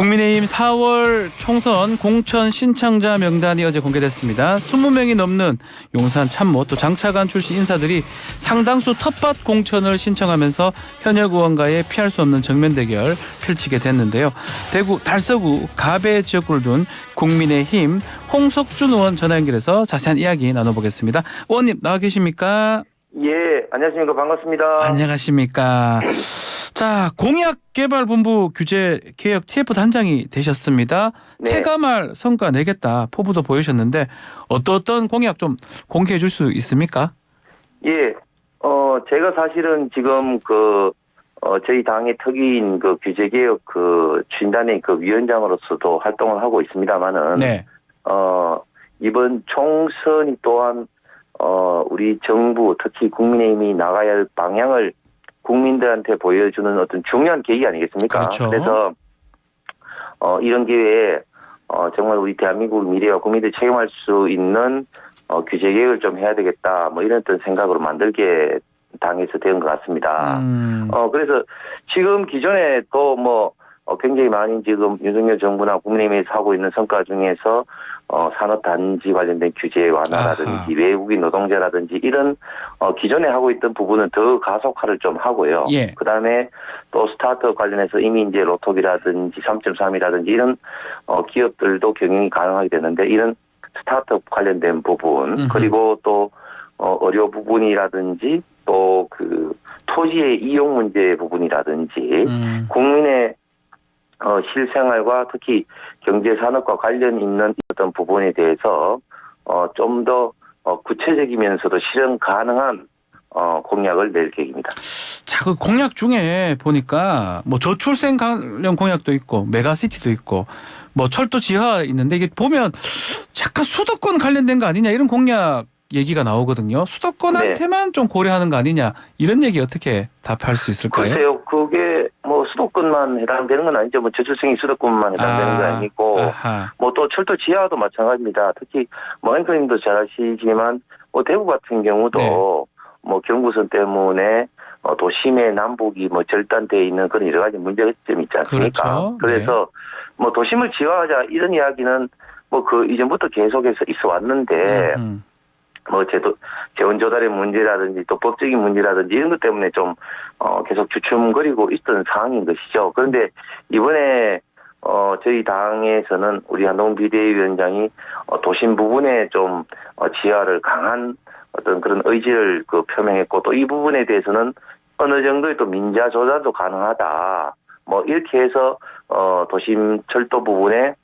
국민의힘 4월 총선 공천 신청자 명단이 어제 공개됐습니다. 20명이 넘는 용산 참모 또 장차관 출신 인사들이 상당수 텃밭 공천을 신청하면서 현역 의원과의 피할 수 없는 정면 대결 펼치게 됐는데요. 대구 달서구 가배 지역구를 둔 국민의힘 홍석준 의원 전화 연결해서 자세한 이야기 나눠보겠습니다. 의원님 나와 계십니까? 예, 안녕하십니까. 반갑습니다. 안녕하십니까. 자, 공약개발본부 규제 개혁 TF 단장이 되셨습니다. 네. 체감할 성과 내겠다 포부도 보이셨는데 어떤 공약 좀 공개해 줄 수 있습니까? 예, 제가 사실은 지금 저희 당의 특위인 규제개혁 추진단의 위원장으로서도 활동을 하고 있습니다만은, 네. 이번 총선이 또한, 우리 정부, 특히 국민의힘이 나가야 할 방향을 국민들한테 보여주는 어떤 중요한 계기 아니겠습니까? 그렇죠. 그래서, 이런 기회에, 정말 우리 대한민국 미래와 국민들이 책임할 수 있는, 규제 개혁을 좀 해야 되겠다, 뭐 이런 어떤 생각으로 만들게 당에서 된 것 같습니다. 그래서 지금 기존에 또 굉장히 많이 지금 윤석열 정부나 국민의힘에서 하고 있는 성과 중에서 산업단지 관련된 규제 완화라든지 외국인 노동자라든지 이런 기존에 하고 있던 부분은 더 가속화를 좀 하고요. 예. 그다음에 또 스타트업 관련해서 이미 이제 로톡이라든지 3.3이라든지 이런 기업들도 경영이 가능하게 되는데 이런 스타트업 관련된 부분 그리고 또 의료 부분이라든지 또 토지의 이용 문제 부분이라든지 국민의 실생활과 특히 경제산업과 관련 있는 어떤 부분에 대해서 좀 더 구체적이면서도 실현 가능한 공약을 낼 계획입니다. 자, 그 공약 중에 보니까 저출생 관련 공약도 있고 메가시티도 있고 철도 지하 있는데 이게 보면 약간 수도권 관련된 거 아니냐 이런 공약 얘기가 나오거든요. 수도권한테만 좀 고려하는 거 아니냐 이런 얘기 어떻게 답할 수 있을까요? 글쎄요. 그게 수도권만 해당되는 건 아니죠. 저출생이 수도권만 해당되는 건 아니고 또 철도 지하도 마찬가지입니다. 특히 앵커님도 잘 아시지만 대구 같은 경우도 네. 경부선 때문에 도심의 남북이 절단되어 있는 그런 여러 가지 문제점이 있지 않습니까? 그렇죠. 그래서 네. 도심을 지하하자 이런 이야기는 이전부터 계속해서 있어 왔는데 재원 조달의 문제라든지 또 법적인 문제라든지 이런 것 때문에 좀 계속 주춤거리고 있던 상황인 것이죠. 그런데 이번에 저희 당에서는 우리 한동훈 비대위원장이 도심 부분에 좀 지하를 강한 어떤 그런 의지를 표명했고 또 이 부분에 대해서는 어느 정도의 또 민자 조달도 가능하다. 이렇게 해서 도심 철도 부분에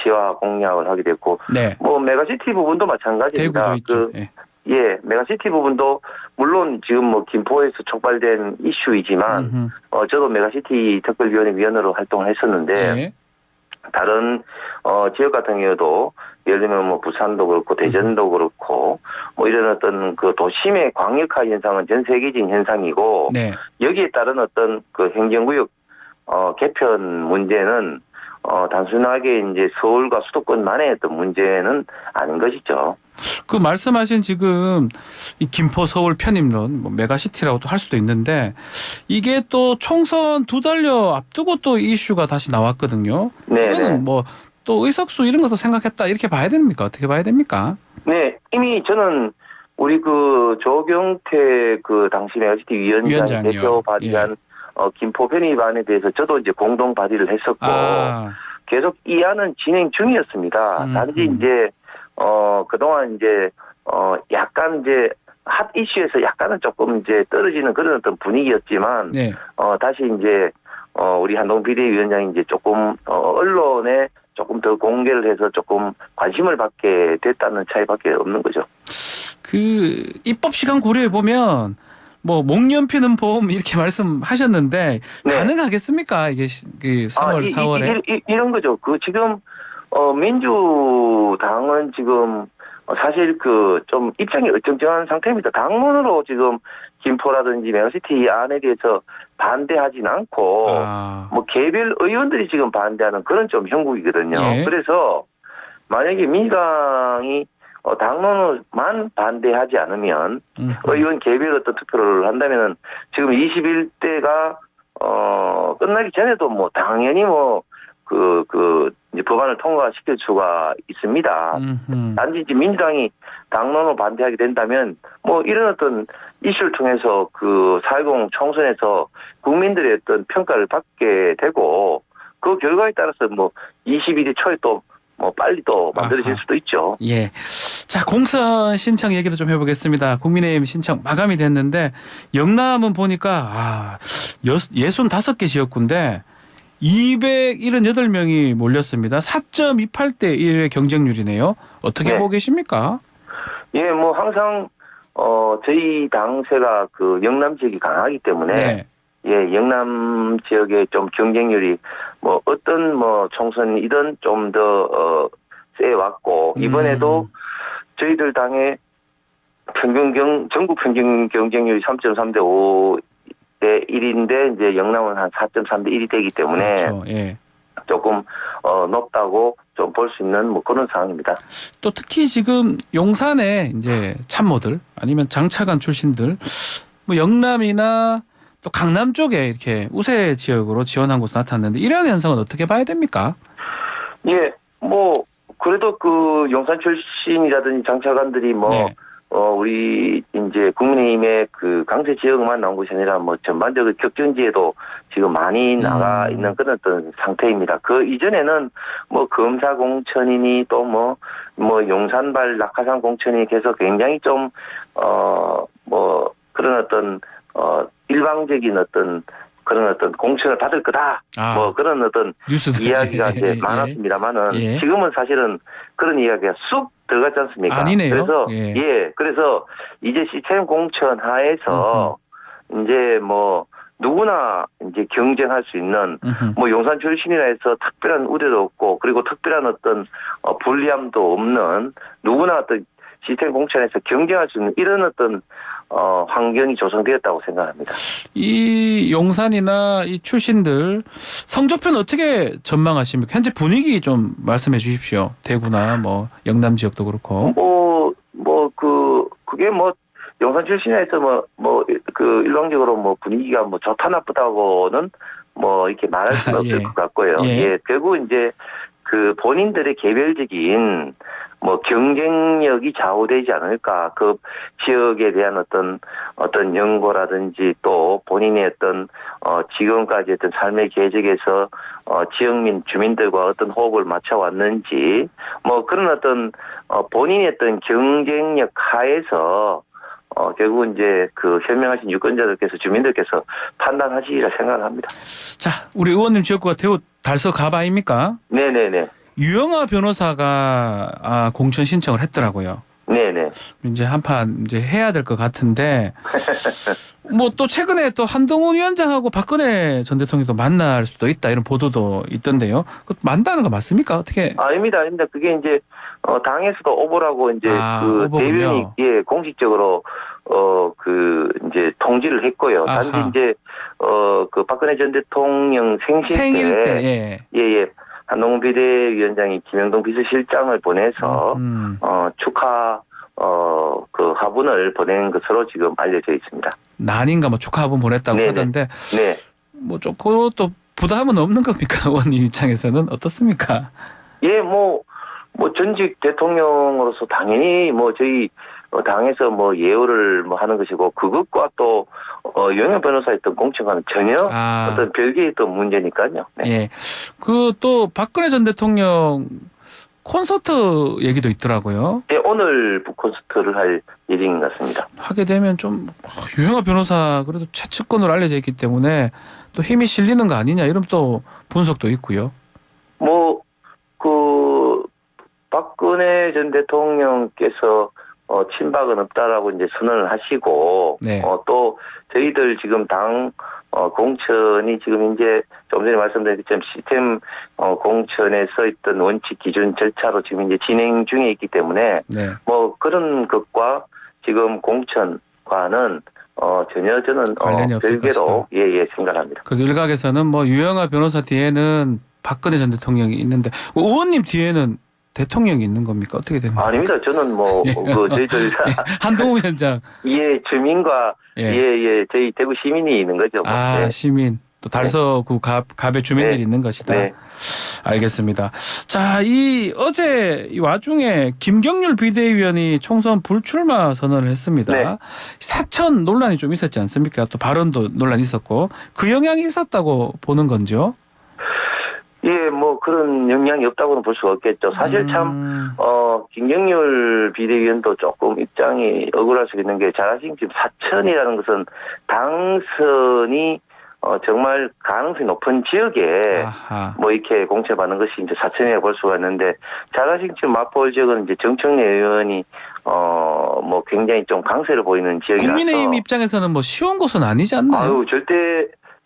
지하 공약을 하게 됐고, 네. 메가시티 부분도 마찬가지입니다. 대구도 있죠. 예, 메가시티 부분도 물론 지금 김포에서 촉발된 이슈이지만, 저도 메가시티 특별위원회 위원으로 활동을 했었는데, 네. 다른 지역 같은 경우도 예를 들면 부산도 그렇고 대전도 그렇고 이런 어떤 도심의 광역화 현상은 전 세계적인 현상이고, 네. 여기에 따른 어떤 행정구역 개편 문제는 단순하게 이제 서울과 수도권만의 어떤 문제는 아닌 것이죠. 그 말씀하신 지금 이 김포 서울 편입론 메가시티라고도 할 수도 있는데 이게 또 총선 2달여 앞두고 또 이슈가 다시 나왔거든요. 네. 이거는 또 의석수 이런 것도 생각했다 이렇게 봐야 됩니까? 어떻게 봐야 됩니까? 네, 이미 저는 우리 조경태 당시 메가시티 위원장이 대표 발의한 김포 편입안에 대해서 저도 이제 공동 발의를 했었고 계속 이 안은 진행 중이었습니다. 단지 이제 그동안 이제 약간 이제 핫 이슈에서 약간은 조금 이제 떨어지는 그런 어떤 분위기였지만 네. 다시 이제 우리 한동훈 비대위원장이 이제 조금 언론에 조금 더 공개를 해서 조금 관심을 받게 됐다는 차이밖에 없는 거죠. 입법 시간 고려해 보면 목련피는 봄 이렇게 말씀하셨는데 네. 가능하겠습니까? 이게 3월, 4월에 이런 거죠. 지금 민주당은 지금 사실 좀 입장이 어정쩡한 상태입니다. 당론으로 지금 김포라든지 메가시티 안에 대해서 반대하진 않고 개별 의원들이 지금 반대하는 그런 좀 형국이거든요. 예. 그래서 만약에 민주당이 당론만 반대하지 않으면 의원 개별 어떤 투표를 한다면은 지금 21대가 끝나기 전에도 당연히 이제 법안을 통과시킬 수가 있습니다. 단지 이제 민주당이 당론으로 반대하게 된다면 뭐 이런 어떤 이슈를 통해서 그 4.10 총선에서 국민들의 어떤 평가를 받게 되고 그 결과에 따라서 뭐 21일 초에 또 뭐 빨리 또 만들어질 수도 있죠. 예. 자, 공천 신청 얘기도 좀 해보겠습니다. 국민의힘 신청 마감이 됐는데 영남은 보니까 65개 지역구인데 278명이 몰렸습니다. 4.28대 1의 경쟁률이네요. 어떻게 네. 보고 계십니까? 예, 뭐 항상 저희 당세가 그 영남 지역이 강하기 때문에 네. 예, 영남 지역의 좀 경쟁률이 뭐 어떤 뭐 총선이든 좀 더 세왔고 이번에도 저희들 당의 전국 평균 경쟁률이 3.3대 5대 1인데 이제 영남은 한 4.3대 1이 되기 때문에 그렇죠. 예. 조금 높다고 좀 볼 수 있는 뭐 그런 상황입니다. 또 특히 지금 용산에 이제 참모들 아니면 장차관 출신들 뭐 영남이나 또 강남 쪽에 이렇게 우세 지역으로 지원한 곳이 나타났는데 이런 현상은 어떻게 봐야 됩니까? 예, 뭐 그래도 그 용산 출신이라든지 장차관들이 뭐 네. 우리 이제 국민의힘의 그 강세 지역만 나온 것이 아니라 뭐 전반적으로 격전지에도 지금 많이 나가 있는 그런 어떤 상태입니다. 그 이전에는 뭐 검사 공천이니 또 뭐 용산발 낙하산 공천이 계속 굉장히 좀 뭐 그런 어떤 일방적인 어떤 그런 어떤 공천을 받을 거다. 뭐 그런 어떤 뉴스들. 이야기가 이제 많았습니다만은 지금은 사실은 그런 이야기가 쑥 들어갔지 않습니까? 아니네요. 그래서 그래서 이제 시스템 공천 하에서 이제 뭐 누구나 이제 경쟁할 수 있는 뭐 용산 출신이라 해서 특별한 우려도 없고 그리고 특별한 어떤 불리함도 없는 누구나 어떤 시스템 공천에서 경쟁할 수 있는 이런 어떤 환경이 조성되었다고 생각합니다. 이 용산이나 이 출신들 성적표는 어떻게 전망하십니까? 현재 분위기 좀 말씀해 주십시오. 대구나 뭐 영남 지역도 그렇고. 그게 뭐 용산 출신에서 그 일방적으로 뭐 분위기가 뭐 좋다 나쁘다고는 뭐 이렇게 말할 수는 없을 것 같고요. 예, 결국 이제 그 본인들의 개별적인 뭐 경쟁력이 좌우되지 않을까. 그 지역에 대한 어떤 연고라든지 또 본인의 어떤 지금까지 어떤 삶의 계적에서 지역민 주민들과 어떤 호흡을 맞춰 왔는지 뭐 그런 어떤 본인의 어떤 경쟁력 하에서 결국 이제 그 현명하신 유권자들께서 주민들께서 판단하시리라 생각을 합니다. 자, 우리 의원님 지역구가 대구 달서 갑 아닙니까? 네네네. 유영아 변호사가 공천 신청을 했더라고요. 네네. 이제 한판 이제 해야 될 것 같은데 뭐 또 최근에 또 한동훈 위원장하고 박근혜 전 대통령도 만날 수도 있다 이런 보도도 있던데요. 만나는 거 맞습니까? 어떻게? 아닙니다. 그게 이제 당에서도 오보라고 이제 그 대변이 공식적으로 그 이제 통지를 했고요. 단지 이제 그 박근혜 전 대통령 생일 때 한동훈 비대위원장이 김영동 비서실장을 보내서 축하 그 화분을 보낸 것으로 지금 알려져 있습니다. 난인가 뭐 축하 화분 보냈다고 하던데 뭐 좀 그것도 부담은 없는 겁니까? 의원님 입장에서는 어떻습니까? 예, 뭐 전직 대통령으로서 당연히 뭐 저희 당에서 뭐 예우를 뭐 하는 것이고 그것과 또 유영아 변호사의 어떤 공천과는 전혀 어떤 별개의 또 문제니까요. 네. 예, 그 또 박근혜 전 대통령 콘서트 얘기도 있더라고요. 네, 오늘 콘서트를 할 예정인 것 같습니다. 하게 되면 좀 유영아 변호사 그래도 최측근으로 알려져 있기 때문에 또 힘이 실리는 거 아니냐 이런 또 분석도 있고요. 뭐 그 박근혜 전 대통령께서 친박은 없다라고 이제 선언을 하시고 또 저희들 지금 당 공천이 지금 이제 좀 전에 말씀드린 것처럼 시스템 공천에서 있던 원칙 기준 절차로 지금 이제 진행 중에 있기 때문에 뭐 그런 것과 지금 공천과는 전혀 저는 관련이 없을 별개로 생각합니다. 그래서 일각에서는 뭐 유영아 변호사 뒤에는 박근혜 전 대통령이 있는데 의원님 뒤에는 대통령이 있는 겁니까? 어떻게 되는 겁니까? 아닙니다. 저는 뭐 그 저희들 한동훈 위원장 주민과 저희 대구 시민이 있는 거죠. 시민. 또 달서구 갑의 주민들이 네. 있는 것이다. 네. 알겠습니다. 자, 어제 이 와중에 김경률 비대위원이 총선 불출마 선언을 했습니다. 네. 사천 논란이 좀 있었지 않습니까? 또 발언도 논란이 있었고 그 영향이 있었다고 보는 건지요? 예, 뭐 그런 영향이 없다고는 볼 수가 없겠죠. 사실 참 김경률 비대위원도 조금 입장이 억울할 수 있는 게 잘하신 지금 사천이라는 것은 당선이 정말 가능성이 높은 지역에 아하. 뭐 이렇게 공천받는 것이 이제 사천이라고 볼 수가 있는데 잘하신 지금 마포 지역은 이제 정청래 의원이 뭐 굉장히 좀 강세를 보이는 지역이라서 국민의힘 입장에서는 뭐 쉬운 곳은 아니지 않나요? 아유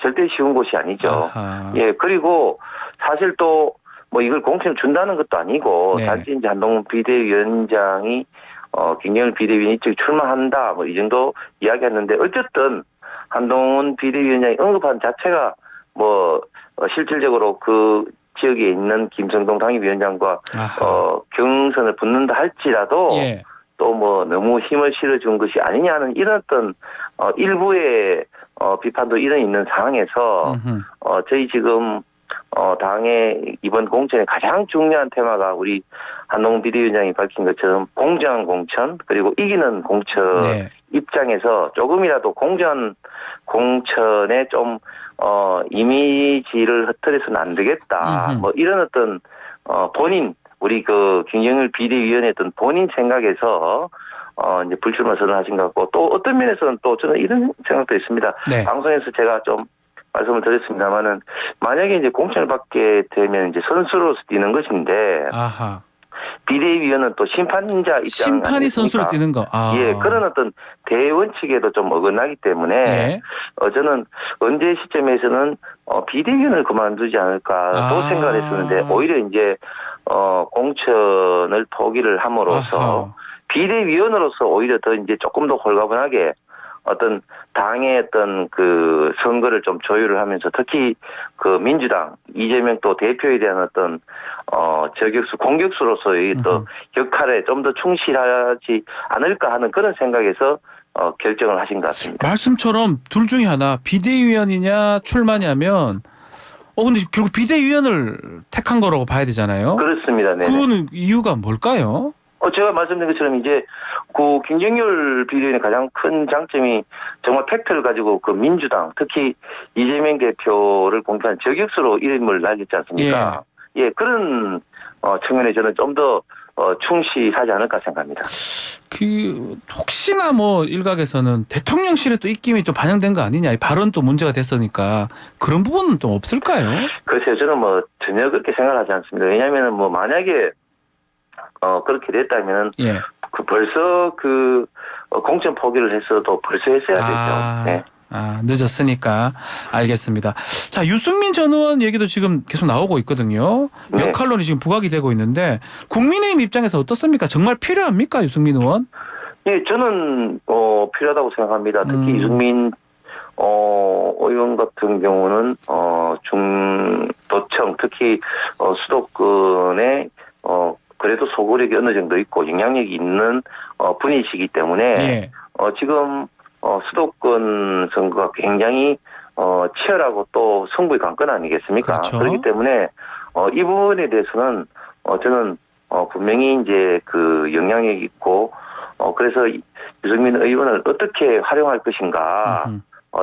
절대 쉬운 곳이 아니죠. 아하. 예, 그리고 사실 또 뭐 이걸 공천을 준다는 것도 아니고 네. 단지 이제 한동훈 비대위원장이 김경률 비대위원 이쪽에 출마한다 뭐 이 정도 이야기했는데 어쨌든 한동훈 비대위원장이 언급한 자체가 뭐 실질적으로 그 지역에 있는 김성동 당협위원장과 경선을 붙는다 할지라도 예. 또 뭐 너무 힘을 실어준 것이 아니냐는 이런 어떤 일부의 비판도 이런 있는 상황에서 저희 지금 당의 이번 공천의 가장 중요한 테마가 우리 한동훈 비대위원장이 밝힌 것처럼 공정한 공천 그리고 이기는 공천 네. 입장에서 조금이라도 공정한 공천에 좀 이미지를 흐트려서는 안 되겠다. 뭐 이런 어떤 본인 우리 그 김경률 비대위원의 어떤 본인 생각에서 이제 불출마 선언하신 것 같고 또 어떤 면에서는 또 저는 이런 생각도 있습니다. 네. 방송에서 제가 좀 말씀을 드렸습니다만은 만약에 이제 공천을 받게 되면 이제 선수로서 뛰는 것인데 아하. 비대위원은 또 심판자 입장 심판이 선수로 뛰는 거. 예, 그런 어떤 대원칙에도 좀 어긋나기 때문에 예. 저는 언제 시점에서는 비대위원을 그만두지 않을까 또 생각을 했었는데 오히려 이제 공천을 포기를 함으로써 아하. 비대위원으로서 오히려 더 이제 조금 더 홀가분하게 어떤 당의 어떤 그 선거를 좀 조율을 하면서 특히 그 민주당 이재명 또 대표에 대한 어떤 저격수 공격수로서의 또 역할에 좀 더 충실하지 않을까 하는 그런 생각에서 결정을 하신 것 같습니다. 말씀처럼 둘 중에 하나 비대위원이냐 출마냐면 근데 결국 비대위원을 택한 거라고 봐야 되잖아요. 그렇습니다. 네. 그거는 이유가 뭘까요? 제가 말씀드린 것처럼 이제 그 김경률 비대위원의 가장 큰 장점이 정말 팩트를 가지고 그 민주당 특히 이재명 대표를 공격한 저격수로 이름을 날렸지 않습니까? 예, 그런 측면에 저는 좀 더 충실하지 않을까 생각합니다. 혹시나 뭐 일각에서는 대통령실에 또 입김이 좀 반영된 거 아니냐, 이 발언도 문제가 됐으니까 그런 부분은 좀 없을까요? 글쎄요, 저는 뭐 전혀 그렇게 생각하지 않습니다. 왜냐하면은 뭐 만약에 그렇게 됐다면 예. 벌써 공천 포기를 했어도 벌써 했어야 되죠. 네. 늦었으니까 알겠습니다. 자, 유승민 전 의원 얘기도 지금 계속 나오고 있거든요. 몇 네. 칼론이 지금 부각이 되고 있는데 국민의힘 입장에서 어떻습니까? 정말 필요합니까, 유승민 의원? 예, 저는 필요하다고 생각합니다. 특히 유승민 의원 같은 경우는 중도청 특히 수도권에 그래도 소구력이 어느 정도 있고 영향력이 있는 분이시기 때문에 예. 지금 수도권 선거가 굉장히 치열하고 또 승부의 관건 아니겠습니까? 그렇죠. 그렇기 때문에 이 부분에 대해서는 저는 분명히 이제 그 영향력이 있고 그래서 유승민 의원을 어떻게 활용할 것인가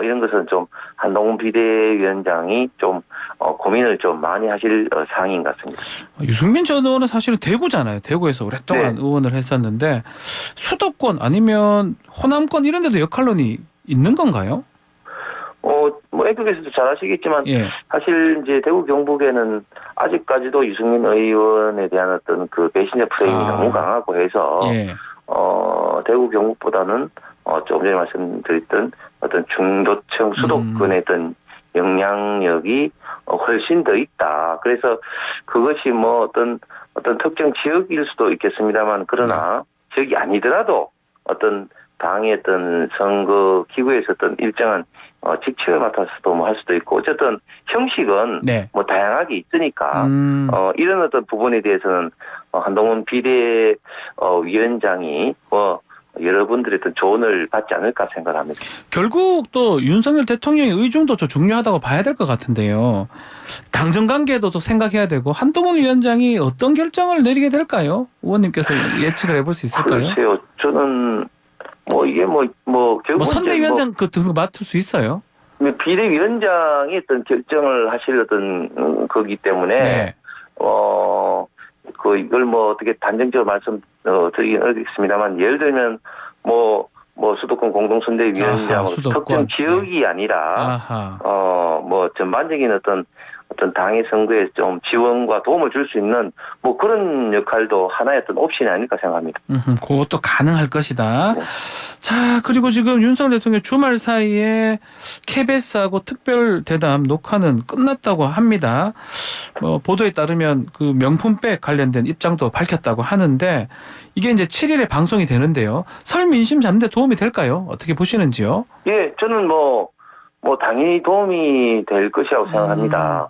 이런 것은 좀 한동훈 비대위원장이 좀 고민을 좀 많이 하실 사항인 것 같습니다. 유승민 전 의원은 사실은 대구잖아요. 대구에서 오랫동안 네. 의원을 했었는데 수도권 아니면 호남권 이런 데도 역할론이 있는 건가요? 뭐 애국에서도 잘 아시겠지만 예. 사실 이제 대구 경북에는 아직까지도 유승민 의원에 대한 어떤 그 배신자 프레임이 너무 강하고 해서 예. 대구 경북보다는 조금 전에 말씀드렸던 어떤 중도층 수도권의 어떤 영향력이 훨씬 더 있다. 그래서 그것이 뭐 어떤 특정 지역일 수도 있겠습니다만 그러나 지역이 아니더라도 어떤 당의 어떤 선거 기구에서 어떤 일정한 직책을 맡아서도 뭐 할 수도 있고 어쨌든 형식은 네. 뭐 다양하게 있으니까 이런 어떤 부분에 대해서는 한동훈 비대위원장이 여러분들의 어떤 조언을 받지 않을까 생각합니다. 결국 또 윤석열 대통령의 의중도 좀 중요하다고 봐야 될 것 같은데요. 당정 관계도 또 생각해야 되고 한동훈 위원장이 어떤 결정을 내리게 될까요? 의원님께서 예측을 해볼 수 있을까요? 글쎄요. 저는 이게 결국 선대위원장 그 등을 맡을 수 있어요. 비대위원장이 어떤 결정을 하실 어떤 거기 때문에 네. 이걸 어떻게 단정적으로 말씀드리긴 어렵습니다만 예를 들면 수도권 공동선대위원장으로 특정 지역이 아니라 전반적인 어떤 당의 선거에 좀 지원과 도움을 줄 수 있는 그런 역할도 하나의 어떤 옵션이 아닐까 생각합니다. 그것도 가능할 것이다. 네. 자, 그리고 지금 윤석열 대통령 주말 사이에 KBS하고 특별 대담 녹화는 끝났다고 합니다. 보도에 따르면 그 명품백 관련된 입장도 밝혔다고 하는데 이게 이제 7일에 방송이 되는데요. 설 민심 잡는 데 도움이 될까요? 어떻게 보시는지요? 예, 저는 당연히 도움이 될 것이라고 생각합니다.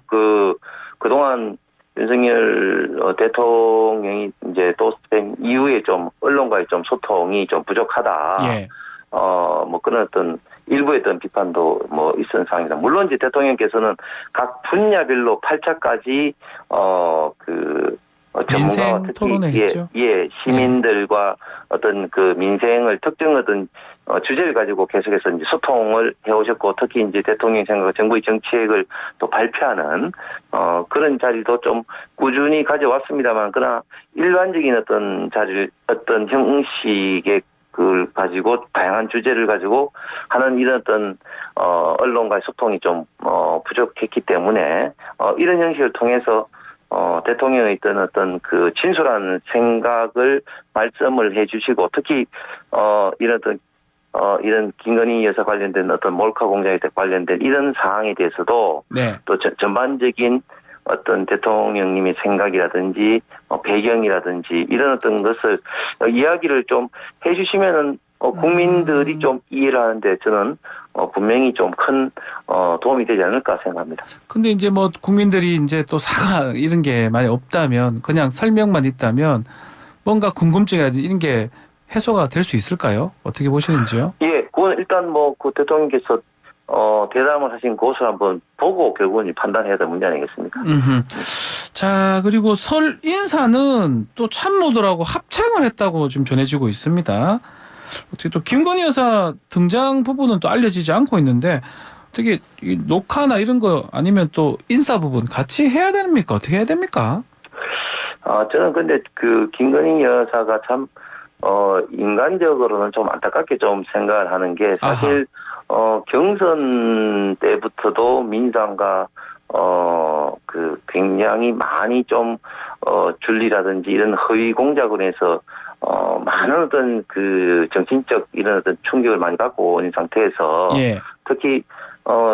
그동안 윤석열 대통령이 이제 도스팬 이후에 좀 언론과의 좀 소통이 좀 부족하다. 예. 그런 어떤 일부의 어떤 비판도 있었던 상황입니다. 물론 이제 대통령께서는 각 분야별로 8차까지 전문가와 특히 시민들과 어떤 그 민생을 특정 어떤 주제를 가지고 계속해서 이제 소통을 해오셨고 특히 이제 대통령 생각과 정부의 정책을 또 발표하는 그런 자리도 좀 꾸준히 가져왔습니다만 그러나 일반적인 어떤 자리를 어떤 형식의 그걸 가지고 다양한 주제를 가지고 하는 이런 어떤 언론과의 소통이 좀 부족했기 때문에 이런 형식을 통해서 대통령의 어떤 그 진솔한 생각을 말씀을 해주시고 특히 이런 김건희 여사 관련된 어떤 몰카 공작에 관련된 이런 사항에 대해서도 네. 또 전반적인 어떤 대통령님의 생각이라든지 배경이라든지 이런 어떤 것을 이야기를 좀 해주시면은 국민들이 좀 이해를 하는데 저는 분명히 좀 큰 도움이 되지 않을까 생각합니다. 근데 이제 국민들이 이제 또 사과 이런 게 많이 없다면 그냥 설명만 있다면 뭔가 궁금증이라든지 이런 게 해소가 될 수 있을까요? 어떻게 보시는지요? 예, 그건 일단 그 대통령께서 대담을 하신 곳을 한번 보고 결국은 판단해야 될 문제 아니겠습니까? 자, 그리고 설 인사는 또 참모들하고 합창을 했다고 지금 전해지고 있습니다. 어떻게 또 김건희 여사 등장 부분은 또 알려지지 않고 있는데 어떻게 이 녹화나 이런 거 아니면 또 인사 부분 같이 해야 됩니까? 어떻게 해야 됩니까? 저는 근데 그 김건희 여사가 참 인간적으로는 좀 안타깝게 좀 생각을 하는 게 사실 경선 때부터도 민주당과 굉장히 많이 좀 줄리라든지 이런 허위 공작을 해서 많은 어떤 그 정신적 이런 어떤 충격을 많이 받고 온 상태에서 예. 특히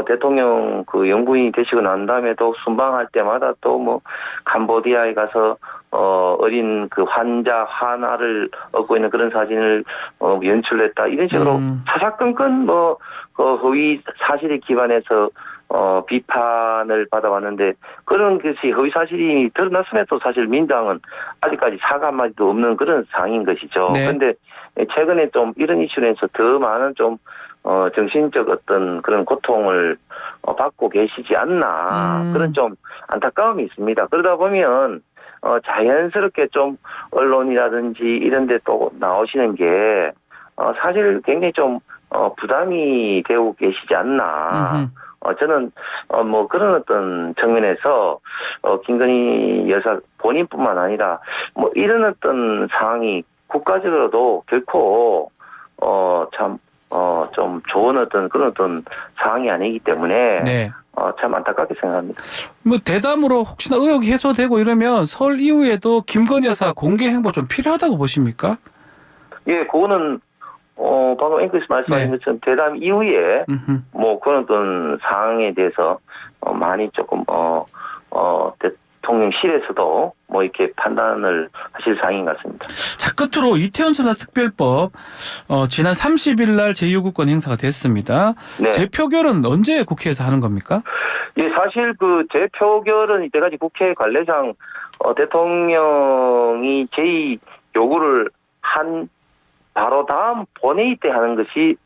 대통령 그 영부인이 되시고 난 다음에도 순방할 때마다 또 캄보디아에 가서 어린 그 환자 하나를 얻고 있는 그런 사진을 연출했다 이런 식으로 사사건건 그 허위 사실에 기반해서 비판을 받아왔는데 그런 것이 허위 사실이 드러났음에도 사실 민주당은 아직까지 사과 한마디도 없는 그런 상황인 것이죠. 그런데 최근에 좀 이런 이슈에서 더 많은 좀 정신적 어떤 그런 고통을 받고 계시지 않나 그런 좀 안타까움이 있습니다. 그러다 보면 자연스럽게 좀 언론이라든지 이런 데 또 나오시는 게 사실 굉장히 좀 부담이 되고 계시지 않나. 저는 그런 어떤 측면에서 김건희 여사 본인뿐만 아니라 이런 어떤 상황이 국가적으로도 결코 좀 좋은 어떤 그런 어떤 상황이 아니기 때문에 참 안타깝게 생각합니다. 대담으로 혹시나 의혹이 해소되고 이러면 설 이후에도 김건희 여사 공개 행보 좀 필요하다고 보십니까? 예, 그거는 방금 앵커에서 말씀하신 것처럼 대담 이후에 그런 어떤 상황에 대해서 많이 조금 대통령실에서도 이렇게 판단을 하실 사항인 것 같습니다. 자, 끝으로 이태원 참사 특별법 지난 30일 날 제2요구권 행사가 됐습니다. 네. 재표결은 언제 국회에서 하는 겁니까? 예, 사실 그 재표결은 이때까지 국회 관례상 대통령이 제2 요구를 한 바로 다음 본회의 때 하는 것이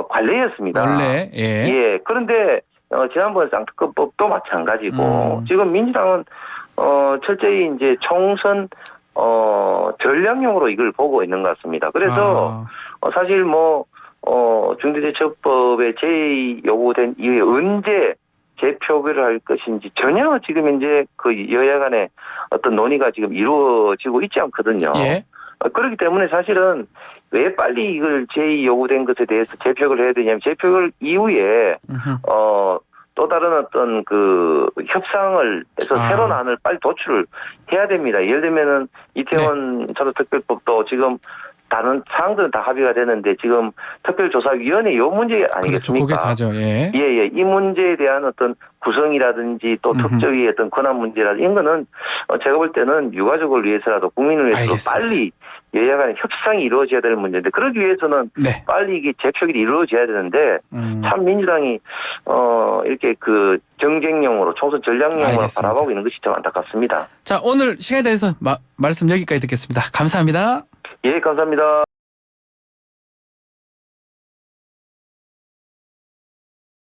관례였습니다. 원래 예. 예. 그런데 지난번 쌍특검법도 마찬가지고 지금 민주당은 철저히 이제 총선 전략용으로 이걸 보고 있는 것 같습니다. 그래서 사실 중대재해처벌법에 제의 요구된 이후에 언제 재표결을 할 것인지 전혀 지금 이제 그 여야 간의 어떤 논의가 지금 이루어지고 있지 않거든요. 예. 그렇기 때문에 사실은 왜 빨리 이걸 제의 요구된 것에 대해서 재표결을 해야 되냐면 재표결 이후에 또 다른 어떤 그 협상을 해서 새로운 안을 빨리 도출을 해야 됩니다. 예를 들면은 이태원 차도특별법도 지금 다른 사항들은 다 합의가 되는데 지금 특별조사위원회 요 문제 아니겠습니까? 그렇죠. 그게 다죠. 예. 예. 이 문제에 대한 어떤 구성이라든지 또 특조위의 어떤 권한 문제라든지 이런 거는 제가 볼 때는 유가족을 위해서라도 국민을 위해서 알겠습니다. 빨리 여야 간의 협상이 이루어져야 될 문제인데 그러기 위해서는 네. 빨리 이게 재표결이 이루어져야 되는데 참 민주당이 이렇게 그 정쟁용으로 총선 전략용으로 알겠습니다. 바라보고 있는 것이 좀 안타깝습니다. 자, 오늘 시간에 대해서 말씀 여기까지 듣겠습니다. 감사합니다. 예, 감사합니다.